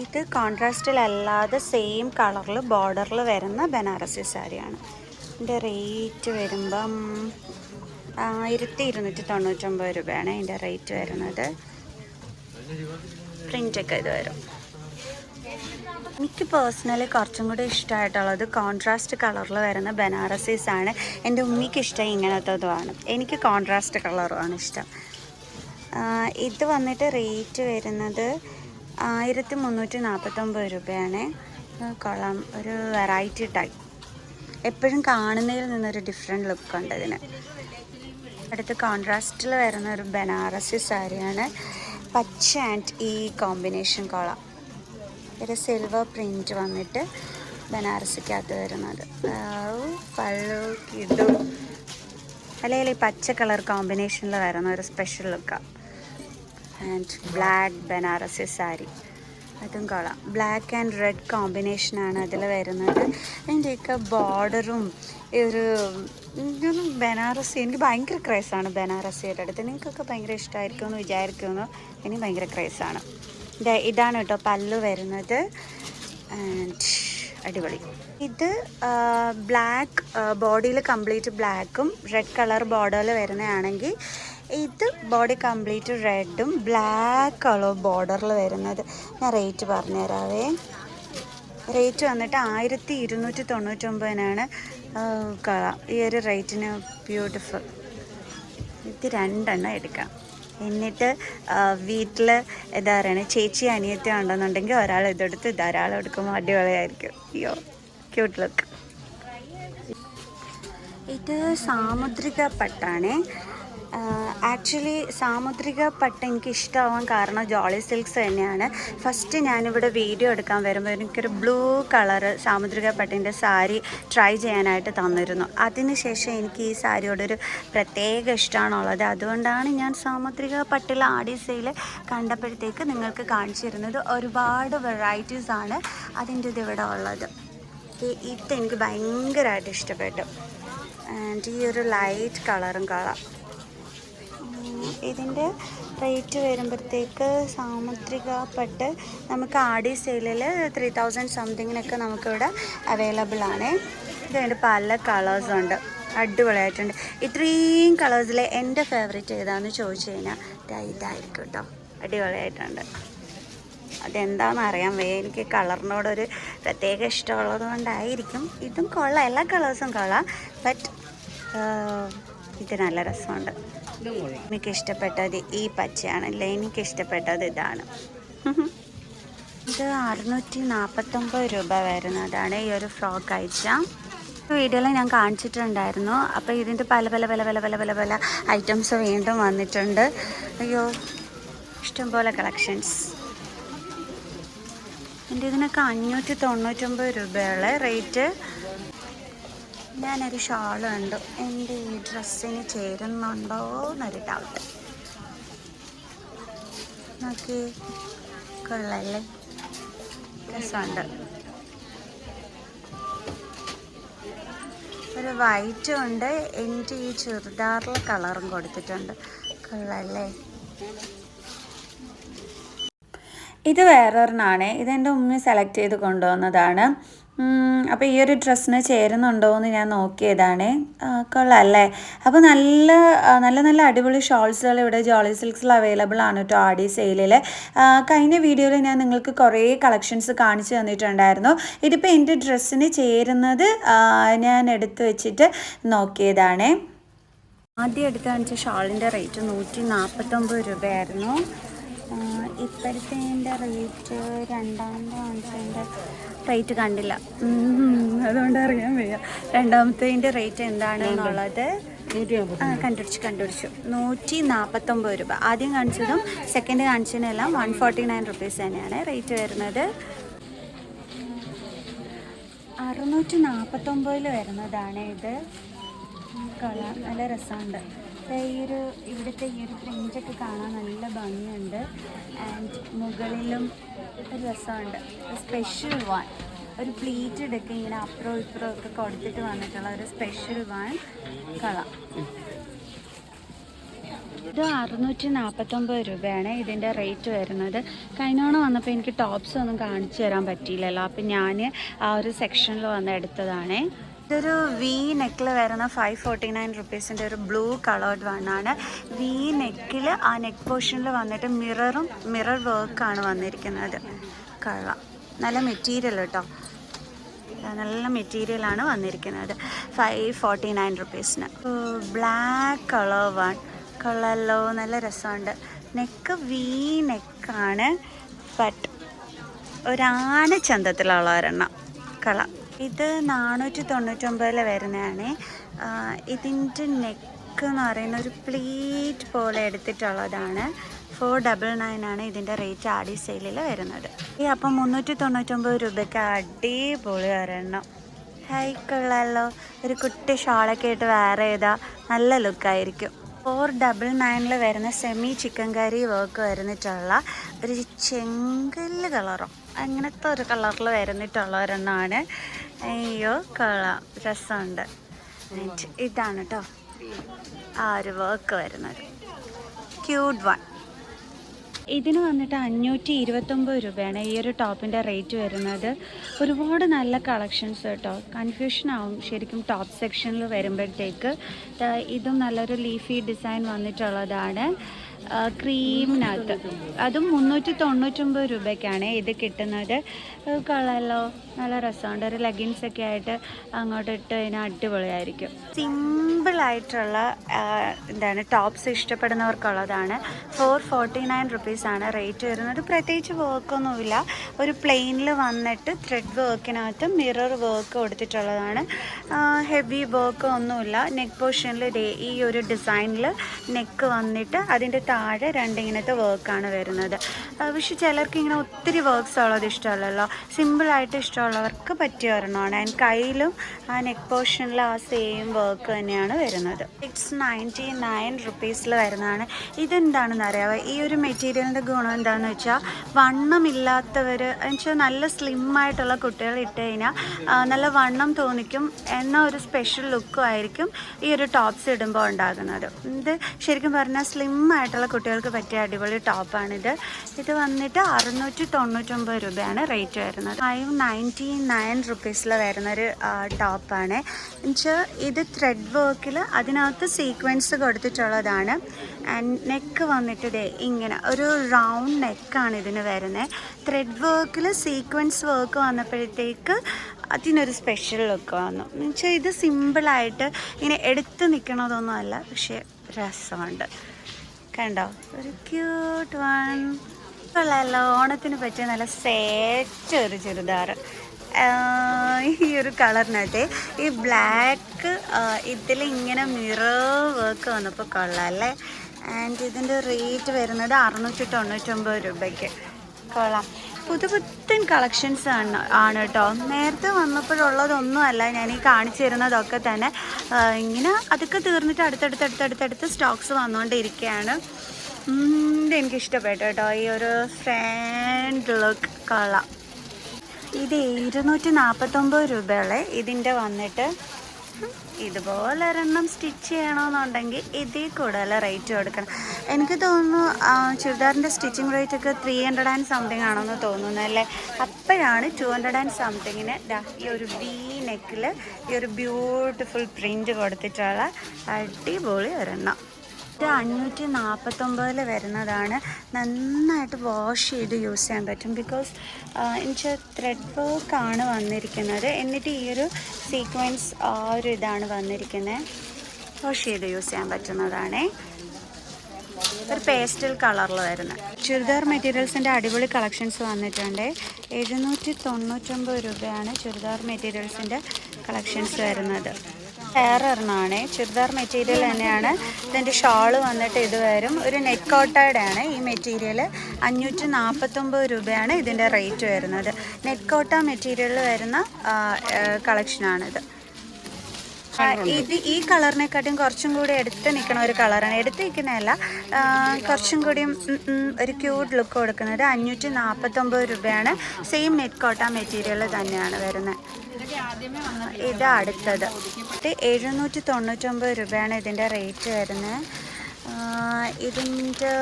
ഇത് കോൺട്രാസ്റ്റിലല്ലാതെ സെയിം കളറിൽ ബോർഡറിൽ വരുന്ന ബനാറസി സാരിയാണ്. ഇതിൻ്റെ റേറ്റ് വരുമ്പം 1299 രൂപയാണ് ഇതിൻ്റെ റേറ്റ് വരുന്നത്. പ്രിൻ്റൊക്കെ ഇത് വരും. എനിക്ക് പേഴ്സണലി കുറച്ചും കൂടി ഇഷ്ടമായിട്ടുള്ളത് കോൺട്രാസ്റ്റ് കളറിൽ വരുന്ന ബനാറസീസാണ്. എൻ്റെ ഉമ്മിക്ക് ഇഷ്ടം ഇങ്ങനത്തതുമാണ്. എനിക്ക് കോൺട്രാസ്റ്റ് കളറുമാണ് ഇഷ്ടം. ഇത് വന്നിട്ട് റേറ്റ് വരുന്നത് 1349 രൂപയാണ്. കൊള്ളാം, ഒരു വെറൈറ്റി ടൈപ്പ്. എപ്പോഴും കാണുന്നതിൽ നിന്നൊരു ഡിഫറെൻറ്റ് ലുക്കുണ്ട് ഇതിന്. അടുത്ത് കോൺട്രാസ്റ്റിൽ വരുന്ന ഒരു ബനാറസി സാരിയാണ്. പച്ച ആൻഡ് ഈ കോമ്പിനേഷൻ കൊള്ളാം. ഒരു സിൽവർ പ്രിൻറ്റ് വന്നിട്ട് ബനാറസിക്കകത്ത് വരുന്നത്. പള്ളു കിടു അല്ലെങ്കിൽ ഈ പച്ച കളർ കോമ്പിനേഷനിൽ വരുന്ന ഒരു സ്പെഷ്യൽ ലുക്കാണ്. ആൻഡ് ബ്ലാക്ക് ബനാറസി സാരി, അതും കൊള്ളാം. ബ്ലാക്ക് ആൻഡ് റെഡ് കോമ്പിനേഷനാണ് അതിൽ വരുന്നത്. അതിൻ്റെയൊക്കെ ബോർഡറും ഈ ഒരു ബനാറസി എനിക്ക് ഭയങ്കര ക്രേസാണ്. ബനാറസിയുടെ അടുത്ത് നിങ്ങൾക്കൊക്കെ ഭയങ്കര ഇഷ്ടമായിരിക്കുമെന്ന് വിചാരിക്കുന്നു. എനിക്ക് ഭയങ്കര ക്രേസാണ്. ഇതാണ് കേട്ടോ പല്ലു വരുന്നത്. ആൻഡ് അടിപൊളി. ഇത് ബ്ലാക്ക് ബോഡിയിൽ കംപ്ലീറ്റ് ബ്ലാക്കും റെഡ് കളർ ബോർഡറിൽ വരുന്നതാണെങ്കിൽ ഇത് ബോഡി കംപ്ലീറ്റ് റെഡും ബ്ലാക്ക് കളർ ബോർഡറിൽ വരുന്നത്. ഞാൻ റേറ്റ് പറഞ്ഞുതരാവേ. റേറ്റ് വന്നിട്ട് 1299 ഈ ഒരു റേറ്റിന് ബ്യൂട്ടിഫുൾ. ഇത് 2 എണ്ണം എടുക്കാം. എന്നിട്ട് വീട്ടിൽ എന്താ പറയുക ചേച്ചി അനിയത്തി ഉണ്ടെന്നുണ്ടെങ്കിൽ ഒരാൾ ഇതെടുത്ത് ഒരാൾ എടുക്കുമ്പോൾ അടിപൊളിയായിരിക്കും. അയ്യോ ക്യൂട്ട് ലുക്ക്. ഇത് സാമുദ്രിക പട്ടാണ്. ആക്ച്വലി സാമുദ്രിക പട്ട് എനിക്ക് ഇഷ്ടമാവാൻ കാരണം ജോളി സിൽക്സ് തന്നെയാണ്. ഫസ്റ്റ് ഞാനിവിടെ വീഡിയോ എടുക്കാൻ വരുമ്പോൾ എനിക്കൊരു ബ്ലൂ കളറ് സാമുദ്രിക പട്ടിൻ്റെ സാരി ട്രൈ ചെയ്യാനായിട്ട് തന്നിരുന്നു. അതിനുശേഷം എനിക്ക് ഈ സാരിയോടൊരു പ്രത്യേക ഇഷ്ടമാണുള്ളത്. അതുകൊണ്ടാണ് ഞാൻ സാമുദ്രിക പട്ടിൽ ആടി സെയിൽ കണ്ടപ്പോഴത്തേക്ക് നിങ്ങൾക്ക് കാണിച്ചിരുന്നത്. ഒരുപാട് വെറൈറ്റീസാണ് അതിൻ്റെ ഇതിവിടെ ഉള്ളത്. ഇതെനിക്ക് ഭയങ്കരമായിട്ട് ഇഷ്ടപ്പെട്ടു. ആൻഡ് ഈ ഒരു ലൈറ്റ് കളറും കളർ. ഇതിൻ്റെ റേറ്റ് വരുമ്പോഴത്തേക്ക് സാമുദ്രിക പട്ട് നമുക്ക് ആടി സെയിലിൽ 3000 സംതിങ്ങിനൊക്കെ നമുക്കിവിടെ അവൈലബിൾ ആണ്. ഇതിൻ്റെ പല കളേഴ്സുണ്ട്, അടിപൊളിയായിട്ടുണ്ട്. ഇത്രയും കളേഴ്സിൽ എൻ്റെ ഫേവറേറ്റ് ഏതാണെന്ന് ചോദിച്ചു കഴിഞ്ഞാൽ ഇതായിരിക്കും കേട്ടോ. അടിപൊളിയായിട്ടുണ്ട്. അതെന്താണെന്ന് അറിയാൻ വയ്യ, എനിക്ക് കളറിനോടൊരു പ്രത്യേക ഇഷ്ടമുള്ളത് കൊണ്ടായിരിക്കും. ഇതും കൊള്ളാം, എല്ലാ കളേഴ്സും കൊള്ളാം. ബട്ട് ഇത് നല്ല രസമുണ്ട്. എനിക്ക് ഇഷ്ടപ്പെട്ടത് ഈ പച്ചയാണല്ലേ, എനിക്കിഷ്ടപ്പെട്ടത് ഇതാണ്. ഇത് 649 രൂപ വരുന്നതാണ് ഈ ഒരു ഫ്രോക്ക് അയച്ച. വീഡിയോയിൽ ഞാൻ കാണിച്ചിട്ടുണ്ടായിരുന്നു. അപ്പോൾ ഇതിൻ്റെ പല പല പല പല പല പല പല ഐറ്റംസ് വീണ്ടും വന്നിട്ടുണ്ട്. അയ്യോ, ഇഷ്ടംപോലെ കളക്ഷൻസ്. എൻ്റെ ഇതിനൊക്കെ 599 രൂപയുള്ള റേറ്റ്. ഞാനൊരു ഷാൾ കണ്ടു, എൻ്റെ ഈ ഡ്രസ്സിന് ചേരുന്നുണ്ടോ എന്നൊരു ഡൗട്ട്. നോക്കി, കൊള്ളല്ലേ, രസമുണ്ട്. ഒരു വൈറ്റും ഉണ്ട്, എൻ്റെ ഈ ചുരിദാറിൽ കളറും കൊടുത്തിട്ടുണ്ട്. കൊള്ളല്ലേ. ഇത് വേറൊരെണ്ണാണ്. ഇതെൻ്റെ ഉമ്മ സെലക്ട് ചെയ്ത് കൊണ്ടുവന്നതാണ്. അപ്പോൾ ഈ ഒരു ഡ്രസ്സിന് ചേരുന്നുണ്ടോ എന്ന് ഞാൻ നോക്കിയതാണ്. കൊള്ളാമല്ലേ. അപ്പോൾ നല്ല നല്ല നല്ല അടിപൊളി ഷോൾസുകൾ ഇവിടെ ജോളി സിൽക്സിൽ അവൈലബിൾ ആണ് കേട്ടോ, ആടി സെയിലിൽ. കഴിഞ്ഞ വീഡിയോയിൽ ഞാൻ നിങ്ങൾക്ക് കുറേ കളക്ഷൻസ് കാണിച്ചു തന്നിട്ടുണ്ടായിരുന്നു. ഇതിപ്പോൾ എൻ്റെ ഡ്രസ്സിന് ചേരുന്നത് ഞാൻ എടുത്ത് വെച്ചിട്ട് നോക്കിയതാണ്. ആദ്യം എടുത്ത് കാണിച്ച ഷാളിൻ്റെ റേറ്റ് 149 രൂപയായിരുന്നു. ഇപ്പോഴത്തെ റേറ്റ് രണ്ടാമത്തെ കാണിച്ചതിൻ്റെ റേറ്റ് കണ്ടില്ല, അതുകൊണ്ട് അറിയാൻ വയ്യ രണ്ടാമത്തെ റേറ്റ് എന്താണെന്നുള്ളത്. കണ്ടുപിടിച്ചു 149 രൂപ. ആദ്യം കാണിച്ചതും സെക്കൻഡ് കാണിച്ചതിനെല്ലാം 149 റുപ്പീസ് തന്നെയാണ് റേറ്റ് വരുന്നത്. 649 വരുന്നതാണ് ഇത്. കൊള്ളാം, നല്ല രസമുണ്ട്. ഇവിടുത്തെ ഈ ഒരു പ്രിൻ്റൊക്കെ കാണാൻ നല്ല ഭംഗിയുണ്ട്. ആൻഡ് മുകളിലും ഒരു രസമുണ്ട്. സ്പെഷ്യൽ വൺ, ഒരു പ്ലീറ്റഡൊക്കെ ഇങ്ങനെ അപ്പുറവും ഇപ്പുറവും ഒക്കെ കൊടുത്തിട്ട് വന്നിട്ടുള്ള ഒരു സ്പെഷ്യൽ വൺ കളർ. ഇത് 649 രൂപയാണ് ഇതിൻ്റെ റേറ്റ് വരുന്നത്. കഴിഞ്ഞോണം വന്നപ്പോൾ എനിക്ക് ടോപ്സ് ഒന്നും കാണിച്ചു തരാൻ പറ്റിയില്ലല്ലോ, അപ്പം ഞാൻ ആ ഒരു സെക്ഷനിൽ വന്ന് എടുത്തതാണ്. ഇതൊരു വി നെക്കിൽ വരുന്ന 549 റുപ്പീസിൻ്റെ ഒരു ബ്ലൂ കളേർഡ് വണ്ണാണ്. വി നെക്കിൽ ആ നെക്ക് പോർഷനിൽ വന്നിട്ട് മിറർ വർക്കാണ് വന്നിരിക്കുന്നത്. കളർ നല്ല മെറ്റീരിയൽ കേട്ടോ, നല്ല മെറ്റീരിയലാണ് വന്നിരിക്കുന്നത്. 549 റുപ്പീസിന്. ബ്ലാക്ക് കളർ വൺ, കളറല്ലോ, നല്ല രസമുണ്ട്. നെക്ക് വി നെക്കാണ്, ബട്ട് ഒരാന ചന്തത്തിലുള്ള ഒരെണ്ണം. കളർ ഇത് 499 വരുന്നതാണ്. ഇതിൻ്റെ നെക്ക് എന്ന് പറയുന്ന ഒരു പ്ലീറ്റ് പോലെ എടുത്തിട്ടുള്ളതാണ്. 499 ആണ് ഇതിൻ്റെ റേറ്റ് ആടി സെയിലിൽ വരുന്നത്. അപ്പം 399 രൂപയ്ക്ക് അടിപൊളി ഒരെണ്ണം. കൊള്ളാമല്ലോ. ഒരു കുട്ടി ഷാളൊക്കെ ആയിട്ട് വേറെ ചെയ്താൽ നല്ല ലുക്കായിരിക്കും. 499 വരുന്ന സെമി ചിക്കൻ കറി വർക്ക് വരുന്നിട്ടുള്ള ഒരു ചെങ്കല്ല് കളറോ അങ്ങനത്തെ ഒരു കളറിൽ വരുന്നിട്ടുള്ള ഒരെണ്ണമാണ്. അയ്യോ, കൊള്ളാം, രസമുണ്ട്. ഇതാണ് കേട്ടോ ആ ഒരു വർക്ക് വരുന്നത്. Cute one. ഇതിന് വന്നിട്ട് 529 രൂപയാണ് ഈ ഒരു ടോപ്പിൻ്റെ റേറ്റ് വരുന്നത്. ഒരുപാട് നല്ല കളക്ഷൻസ് കേട്ടോ. കൺഫ്യൂഷൻ ആവും ശരിക്കും ടോപ്പ് സെക്ഷനിൽ വരുമ്പോഴത്തേക്ക്. ഇതും നല്ലൊരു ലീഫി ഡിസൈൻ വന്നിട്ടുള്ളതാണ്. ക്രീമിനകത്ത് അതും 399 രൂപയ്ക്കാണ് ഇത് കിട്ടുന്നത്. കളറല്ലോ, നല്ല രസമുണ്ട്. ഒരു ലെഗിൻസൊക്കെ ആയിട്ട് അങ്ങോട്ട് ഇട്ട് കഴിഞ്ഞാൽ അടിപൊളിയായിരിക്കും. സിമ്പിളായിട്ടുള്ള ടോപ്സ് ഇഷ്ടപ്പെടുന്നവർക്കുള്ളതാണ്. 449 റുപ്പീസാണ് റേറ്റ് വരുന്നത്. പ്രത്യേകിച്ച് വർക്കൊന്നുമില്ല, ഒരു പ്ലെയിനിൽ വന്നിട്ട് ത്രെഡ് വർക്കിനകത്ത് മിറർ വർക്ക് കൊടുത്തിട്ടുള്ളതാണ്. ഹെവി വർക്ക് ഒന്നുമില്ല. നെക്ക് പോർഷനിൽ ഈ ഒരു ഡിസൈനിൽ നെക്ക് വന്നിട്ട് അതിൻ്റെ താഴെ രണ്ടിങ്ങനത്തെ വർക്കാണ് വരുന്നത്. പക്ഷെ ചിലർക്ക് ഇങ്ങനെ ഒത്തിരി വർക്ക്സ് ഉള്ളത് ഇഷ്ടമല്ലല്ലോ. സിമ്പിളായിട്ട് ഇഷ്ടമുള്ളവർക്ക് പറ്റിയ ഒരെണ്ണമാണ്. ആൻഡ് കയ്യിലും ആ നെക്ക് പോർഷനിൽ ആ സെയിം വർക്ക് തന്നെയാണ് വരുന്നത്. 699 റുപ്പീസിൽ വരുന്നതാണ്. ഇതെന്താണെന്ന് അറിയാമോ? ഈ ഒരു മെറ്റീരിയലിൻ്റെ ഗുണം എന്താണെന്ന് വെച്ചാൽ വണ്ണമില്ലാത്തവർ എന്നുവെച്ചാൽ നല്ല സ്ലിമ്മായിട്ടുള്ള കുട്ടികൾ ഇട്ട് കഴിഞ്ഞാൽ നല്ല വണ്ണം തോന്നിക്കും എന്ന ഒരു സ്പെഷ്യൽ ലുക്കും ആയിരിക്കും ഈ ഒരു ടോപ്സ് ഇടുമ്പോൾ ഉണ്ടാകുന്നത്. ഇത് ശരിക്കും പറഞ്ഞാൽ സ്ലിമ്മായിട്ടുള്ള സൈസിലുള്ള കുട്ടികൾക്ക് പറ്റിയ അടിപൊളി ടോപ്പാണിത്. ഇത് വന്നിട്ട് 699 രൂപയാണ് റേറ്റ് വരുന്നത്. 599 റുപ്പീസിൽ വരുന്നൊരു ടോപ്പാണ്. എന്നുവെച്ചാൽ ഇത് ത്രെഡ് വർക്കിൽ അതിനകത്ത് സീക്വൻസ് കൊടുത്തിട്ടുള്ളതാണ്. ആൻഡ് നെക്ക് വന്നിട്ട് ദേ ഇങ്ങനെ ഒരു റൗണ്ട് നെക്കാണ് ഇതിന് വരുന്നത്. ത്രെഡ് വർക്കിൽ സീക്വൻസ് വർക്ക് വന്നപ്പോഴത്തേക്ക് അതിനൊരു സ്പെഷ്യൽ ലുക്ക് വന്നു. എന്നുവെച്ചാൽ ഇത് സിമ്പിളായിട്ട് ഇങ്ങനെ എടുത്ത് നിൽക്കണതൊന്നും അല്ല, പക്ഷേ രസമുണ്ട്. കണ്ടോ, ഒരു ക്യൂട്ട് വൺ. കൊള്ളാമല്ലോ, ഓണത്തിന് പറ്റിയ നല്ല സെറ്റ് ഒരു ചുരിദാർ. ഈ ഒരു കളറിനകത്ത് ഈ ബ്ലാക്ക് ഇതിലിങ്ങനെ മിറർ വർക്ക് വന്നപ്പോൾ കൊള്ളാം അല്ലേ. ആൻഡ് ഇതിൻ്റെ റേറ്റ് വരുന്നത് 699 രൂപയ്ക്ക്. കൊള്ളാം. പുതുപുത്തൻ കളക്ഷൻസ് ആണ് കേട്ടോ. നേരത്തെ വന്നപ്പോഴുള്ളതൊന്നും അല്ല ഞാൻ ഈ കാണിച്ചു തരുന്നതൊക്കെ തന്നെ. ഇങ്ങനെ അതൊക്കെ തീർന്നിട്ട് അടുത്തടുത്ത് സ്റ്റോക്സ് വന്നുകൊണ്ടിരിക്കുകയാണ്. ഇതെനിക്കിഷ്ടപ്പെട്ടു കേട്ടോ, ഈ ഒരു ഫ്രണ്ട് ലുക്ക് കൊള്ളാം. ഇത് 249 രൂപയുള്ള ഇതിൻ്റെ വന്നിട്ട് ഇതുപോലെ ഒരെണ്ണം സ്റ്റിച്ച് ചെയ്യണമെന്നുണ്ടെങ്കിൽ ഇതിൽ കൂടുതൽ റേറ്റ് കൊടുക്കണം. എനിക്ക് തോന്നുന്നു ചുരിദാറിൻ്റെ സ്റ്റിച്ചിങ് റേറ്റ് ഒക്കെ 300 ആൻഡ് സംതിങ് ആണെന്ന് തോന്നുന്നു അല്ലേ. അപ്പോഴാണ് 200 ആൻഡ് സംതിങ്ങിന് ഈ ഒരു വി നെക്കിൽ ഈ ഒരു ബ്യൂട്ടിഫുൾ പ്രിൻ്റ് കൊടുത്തിട്ടുള്ള അടിപൊളി ഒരെണ്ണം. ഇത് 549 വരുന്നതാണ്. നന്നായിട്ട് വാഷ് ചെയ്ത് യൂസ് ചെയ്യാൻ പറ്റും. ബിക്കോസ് എനിക്ക് ത്രെഡ് വർക്കാണ് വന്നിരിക്കുന്നത്. എന്നിട്ട് ഈ ഒരു സീക്വൻസ് ഒരു ഇതാണ് വന്നിരിക്കുന്നത്. വാഷ് ചെയ്ത് യൂസ് ചെയ്യാൻ പറ്റുന്നതാണേ. ഒരു പേസ്റ്റൽ കളറിൽ വരുന്നത് ചുരിദാർ മെറ്റീരിയൽസിൻ്റെ അടിപൊളി കളക്ഷൻസ് വന്നിട്ടുണ്ട്. 799 രൂപയാണ് ചുരിദാർ മെറ്റീരിയൽസിൻ്റെ കളക്ഷൻസ് വരുന്നത്. വേറെ ഒരെണ്ണമാണ് ചുരിദാർ മെറ്റീരിയൽ തന്നെയാണ്. ഇതിൻ്റെ ഷാള് വന്നിട്ട് ഇത് വരും. ഒരു നെറ്റ് കോട്ടയുടെ ആണ് ഈ മെറ്റീരിയൽ. 549 രൂപയാണ് ഇതിൻ്റെ റേറ്റ് വരുന്നത്. നെറ്റ് കോട്ട മെറ്റീരിയലിൽ വരുന്ന കളക്ഷനാണിത്. ഇത് ഈ കളറിനെക്കാട്ടും കുറച്ചും കൂടി എടുത്ത് നിൽക്കുന്ന ഒരു കളറാണ്. എടുത്ത് നിൽക്കുന്നതല്ല, കുറച്ചും കൂടിയും ഒരു ക്യൂട്ട് ലുക്ക് കൊടുക്കുന്നത്. 549 രൂപയാണ്. സെയിം നെറ്റ് കോട്ട മെറ്റീരിയൽ തന്നെയാണ് വരുന്നത്. ഇത് അടുത്തത് 799 രൂപയാണ് ഇതിൻ്റെ റേറ്റ് വരുന്നത്. ഇതിൻ്റെ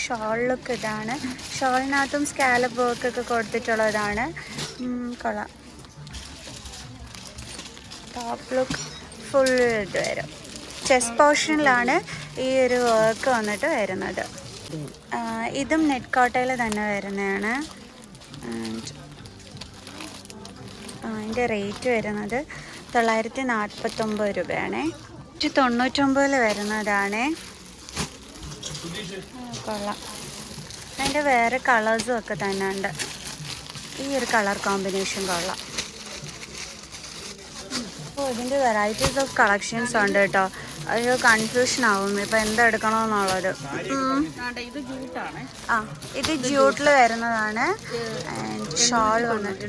ഷോൾ ലുക്ക് ഇതാണ്. ഷോളിനകത്തും സ്കാലപ്പ് വർക്കൊക്കെ കൊടുത്തിട്ടുള്ളതാണ്. കൊള്ളാം. ടോപ്പ് ലുക്ക് ഫുൾ ഇത് വരും. ചെസ്റ്റ് പോർഷനിലാണ് ഈ ഒരു വർക്ക് വന്നിട്ട് വരുന്നത്. ഇതും നെറ്റ് കോട്ടയിൽ തന്നെ വരുന്നതാണ്. അതിൻ്റെ റേറ്റ് വരുന്നത് 949 രൂപയാണ്. 199 വരുന്നതാണ്. കൊള്ളാം. അതിൻ്റെ വേറെ കളേഴ്സും ഒക്കെ തന്നെ ഉണ്ട്. ഈ ഒരു കളർ കോമ്പിനേഷൻ കൊള്ളാം. അപ്പോൾ ഇതിൻ്റെ വെറൈറ്റീസ് ഓഫ് കളക്ഷൻസ് ഉണ്ട് കേട്ടോ. ഒരു കൺഫ്യൂഷൻ ആവും ഇപ്പം എന്താ എടുക്കണമെന്നുള്ളത്. ഇത് ജ്യൂട്ടിൽ വരുന്നതാണ്. ഷോൾ വന്നിട്ട്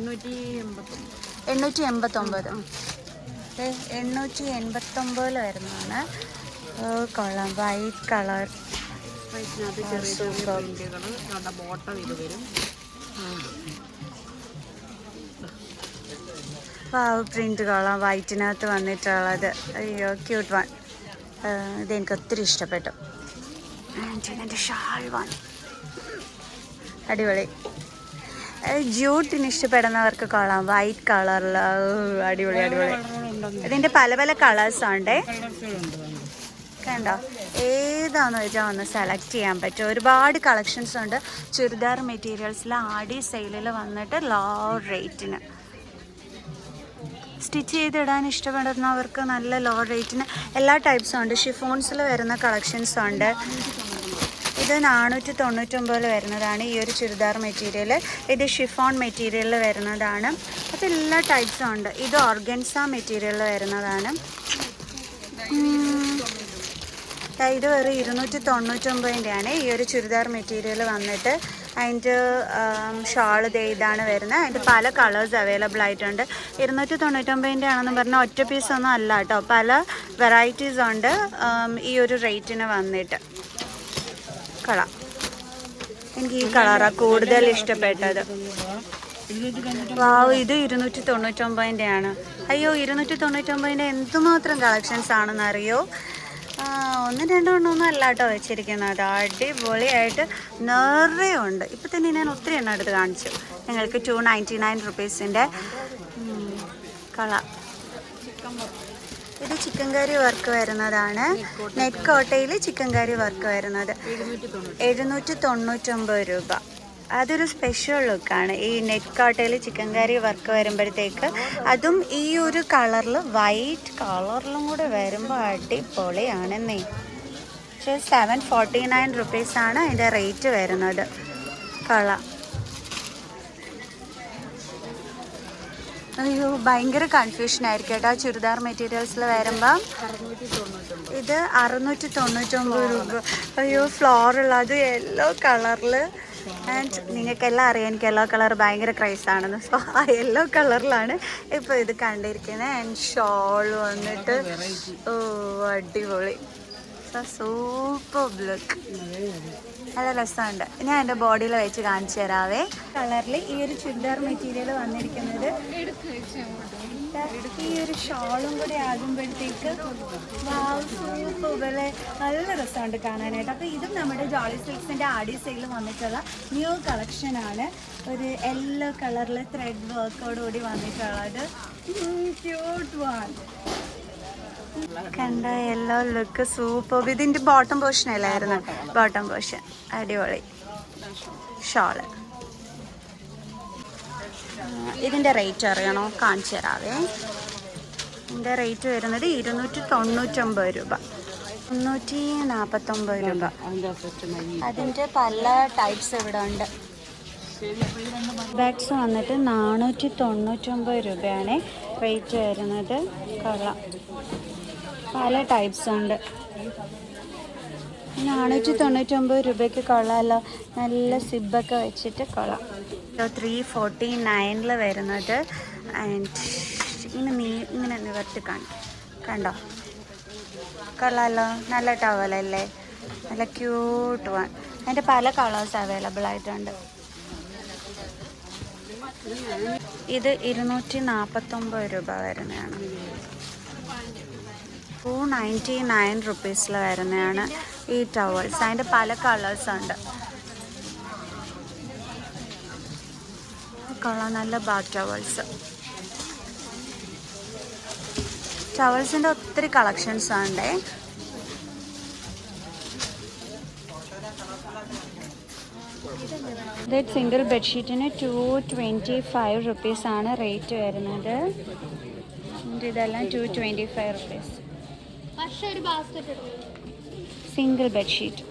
889 889 വരുന്നതാണ്. കൊള്ളാം. വൈറ്റ് കളർ പ്രിന്റ് കൊള്ളാം. വൈറ്റിനകത്ത് വന്നിട്ടുള്ളത്. അയ്യോ ക്യൂട്ട് വൺ. ഇതെനിക്ക് ഒത്തിരി ഇഷ്ടപ്പെട്ടു. എൻ്റെ ഷാൾ വൺ അടിപൊളി. ജ്യൂട്ടിന് ഇഷ്ടപ്പെടുന്നവർക്ക് കൊള്ളാം. വൈറ്റ് കളറിൽ അടിപൊളി അടിപൊളി. ഇതിൻ്റെ പല പല കളേഴ്സുണ്ട്. കണ്ടോ, ഏതാണെന്ന് വെച്ചാൽ ഒന്ന് സെലക്ട് ചെയ്യാൻ പറ്റും. ഒരുപാട് കളക്ഷൻസ് ഉണ്ട്. ചുരിദാർ മെറ്റീരിയൽസിൽ ആടി സെയിലിൽ വന്നിട്ട് ലോ റേറ്റിന് സ്റ്റിച്ച് ചെയ്തിടാൻ ഇഷ്ടപ്പെടുന്നവർക്ക് നല്ല ലോ റേറ്റിന് എല്ലാ ടൈപ്സും ഉണ്ട്. ഷിഫോൺസിൽ വരുന്ന കളക്ഷൻസ് ഉണ്ട്. ഇത് 499 വരുന്നതാണ് ഈ ഒരു ചുരിദാർ മെറ്റീരിയൽ. ഇത് ഷിഫോൺ മെറ്റീരിയലിൽ വരുന്നതാണ്. അതെല്ലാ ടൈപ്സും ഉണ്ട്. ഇത് ഓർഗൻസ മെറ്റീരിയലിൽ വരുന്നതാണ്. ഇത് വെറും 299 ഈ ഒരു ചുരിദാർ മെറ്റീരിയൽ വന്നിട്ട്. അതിൻ്റെ ഷാൾ ഇതാണ് വരുന്നത്. അതിൻ്റെ പല കളേഴ്സ് അവൈലബിൾ ആയിട്ടുണ്ട്. 299 ആണെന്ന് പറഞ്ഞാൽ ഒറ്റ പീസൊന്നും അല്ല കേട്ടോ. പല വെറൈറ്റീസ് ഉണ്ട് ഈ ഒരു റേറ്റിന് വന്നിട്ട്. കളർ എനിക്ക് ഈ കളറാണ് കൂടുതൽ ഇഷ്ടപ്പെട്ടത്. വാവ്, ഇത് 299 ആണ്. അയ്യോ, 299 എന്തുമാത്രം കളക്ഷൻസ് ആണെന്ന് അറിയോ. ഒന്നും രണ്ടെണ്ണമൊന്നും അല്ല കേട്ടോ വെച്ചിരിക്കുന്നത്. അടിപൊളിയായിട്ട് നിറയെ ഉണ്ട്. ഇപ്പം തന്നെ ഞാൻ ഒത്തിരി എണ്ണം എടുത്ത് കാണിച്ചു നിങ്ങൾക്ക്. 299 റുപ്പീസിൻ്റെ കള. ഇത് ചിക്കൻ കറി വർക്ക് വരുന്നതാണ്. നെറ്റ് കോട്ടയിൽ ചിക്കൻ കറി വർക്ക് വരുന്നത് 799 രൂപ. അതൊരു സ്പെഷ്യൽ ലുക്കാണ് ഈ നെറ്റ് കോട്ടയിൽ ചിക്കൻ കറി വർക്ക് വരുമ്പോഴത്തേക്ക്. അതും ഈ ഒരു കളറിൽ വൈറ്റ് കളറിലും കൂടെ വരുമ്പോൾ അടിപൊളിയാണെന്നേ. പക്ഷേ 749 റുപ്പീസാണ് അതിൻ്റെ റേറ്റ് വരുന്നത്. കള അയ്യോ ഭയങ്കര കൺഫ്യൂഷൻ ആയിരിക്കും കേട്ടോ ചുരിദാർ മെറ്റീരിയൽസിൽ വരുമ്പം. ഇത് 699 രൂപ. അയ്യോ ഫ്ലോറുള്ള അത് യെല്ലോ കളറിൽ. ആൻഡ് നിങ്ങൾക്കെല്ലാം അറിയാം എനിക്ക് യെല്ലോ കളർ ഭയങ്കര ക്രൈസാണെന്ന്. സോ ആ യെല്ലോ കളറിലാണ് ഇപ്പോൾ ഇത് കണ്ടിരിക്കുന്നത്. ആൻഡ് ഷോൾ വന്നിട്ട് അടിപൊളി. Super look. നല്ല രസമുണ്ട്. ഞാൻ എൻ്റെ ബോഡിയിൽ വെച്ച് കാണിച്ചു തരാവേ. കളറിൽ ഈ ഒരു ചുരിദാർ മെറ്റീരിയൽ വന്നിരിക്കുന്നത്. ഈ ഒരു ഷോളും കൂടി ആകുമ്പോഴത്തേക്ക് സൂപ്പർ പോലെ നല്ല രസമുണ്ട് കാണാനായിട്ട്. അപ്പോൾ ഇതും നമ്മുടെ ജോളി സിൽക്സിൻ്റെ ആഡി സെയിൽ വന്നിട്ടുള്ള ന്യൂ കളക്ഷനാണ്. ഒരു യെല്ലോ കളറിൽ ത്രെഡ് വർക്കോടുകൂടി വന്നിട്ടുള്ളത്. ക്യൂട്ട് വൺ കണ്ട യെല്ലോ ലുക്ക് സൂപ്പർ. ഇതിൻ്റെ ബോട്ടം പോർഷൻ അല്ലായിരുന്നു. ബോട്ടം പോർഷൻ അടിപൊളി. ഷോള് ഇതിൻ്റെ റേറ്റ് അറിയണോ? കാണിച്ചു തരാവേ. ഇതിൻ്റെ റേറ്റ് വരുന്നത് 299 രൂപ. 349 രൂപ. അതിൻ്റെ പല ടൈപ്സ് ഇവിടെ ഉണ്ട്. ബാഗ്സ് വന്നിട്ട് 499 രൂപയാണ് റേറ്റ് വരുന്നത്. കൊള്ളാം. പല ടൈപ്സ് ഉണ്ട്. 499 രൂപയ്ക്ക് കൊള്ളാമല്ലോ. നല്ല സിബൊക്കെ വെച്ചിട്ട് കൊള്ളാം. 349 വരുന്നത്. ആൻഡ് ഇങ്ങനെ നിവർത്തി കണ്ടോ? കൊള്ളാമല്ലോ. നല്ല ടവലല്ലേ? നല്ല ക്യൂട്ട് വൺ. അതിൻ്റെ പല കളേഴ്സ് അവൈലബിൾ ആയിട്ടുണ്ട്. ഇത് 249 രൂപ വരുന്നതാണ്. 299 റുപ്പീസിൽ വരുന്നതാണ് ഈ ടവൽസ്. അതിൻ്റെ പല കളേഴ്സ് ഉണ്ട്. നല്ല ബാത്ത് ടവൽസ്. ടവൽസിൻ്റെ ഒത്തിരി കളക്ഷൻസ് ഉണ്ട്. ഇത് സിംഗിൾ ബെഡ്ഷീറ്റിന് 225 റുപ്പീസാണ് റേറ്റ് വരുന്നത്. ഇതെല്ലാം 225 റുപ്പീസ്. Single bedsheet.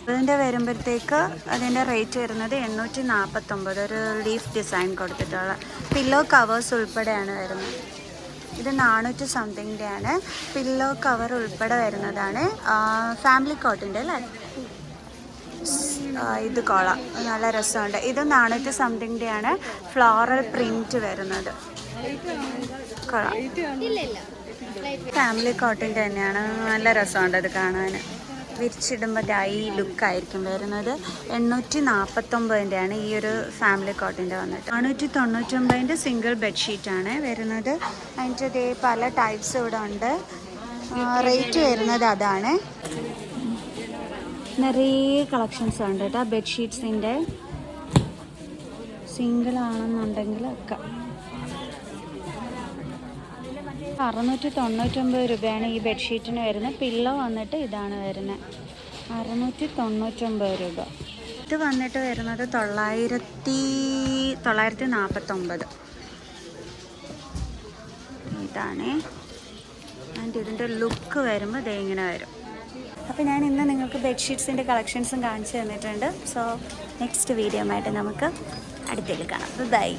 അതിൻ്റെ വരുമ്പോഴത്തേക്ക് അതിൻ്റെ റേറ്റ് വരുന്നത് 849. ഒരു ലീഫ് ഡിസൈൻ കൊടുത്തിട്ടുള്ള പില്ലോ കവേഴ്സ് ഉൾപ്പെടെയാണ് വരുന്നത്. ഇത് 400 സംതിങ്ങിൻ്റെ ആണ്. പില്ലോ കവർ ഉൾപ്പെടെ വരുന്നതാണ്. ഫാമിലി കോട്ടിൻ്റെ അല്ലേ? ഇത് കൊള്ളാം. നല്ല രസമുണ്ട്. ഇത് 400 സംതിങ്ങിൻ്റെ ആണ്. ഫ്ലോറൽ പ്രിൻറ്റ് വരുന്നത്. കൊള്ളാം. ഫാമിലി കോട്ടിൻ്റെ തന്നെയാണ്. നല്ല രസമുണ്ട് അത് കാണാൻ. വിരിച്ചിടുമ്പോൾ ഈ ലുക്കായിരിക്കും വരുന്നത്. 849 ആണ് ഈ ഒരു ഫാമിലി കോട്ടിൻ്റെ വന്നിട്ട്. 499 സിംഗിൾ ബെഡ്ഷീറ്റാണ് വരുന്നത്. അതിൻ്റെ പല ടൈപ്സ് ഇവിടെ ഉണ്ട്. റേറ്റ് വരുന്നത് അതാണ്. നിറയെ കളക്ഷൻസ് ഉണ്ട് കേട്ടോ ബെഡ്ഷീറ്റ്സിൻ്റെ. സിംഗിൾ ആണെന്നുണ്ടെങ്കിൽ ഒക്കെ 699 രൂപയാണ് ഈ ബെഡ്ഷീറ്റിന് വരുന്നത്. പില്ലോ വന്നിട്ട് ഇതാണ് വരുന്നത്. 699 രൂപ. ഇത് വന്നിട്ട് വരുന്നത് 949. ഇതാണ്. ആൻഡ് ഇതിൻ്റെ ലുക്ക് വരുമ്പോൾ ഇത് ഇങ്ങനെ വരും. അപ്പോൾ ഞാൻ ഇന്ന് നിങ്ങൾക്ക് ബെഡ്ഷീറ്റ്സിൻ്റെ കളക്ഷൻസും കാണിച്ചു തന്നിട്ടുണ്ട്. സോ നെക്സ്റ്റ് വീഡിയോ ആയിട്ട് നമുക്ക് അടുത്തേക്ക് കാണാം. ബൈ.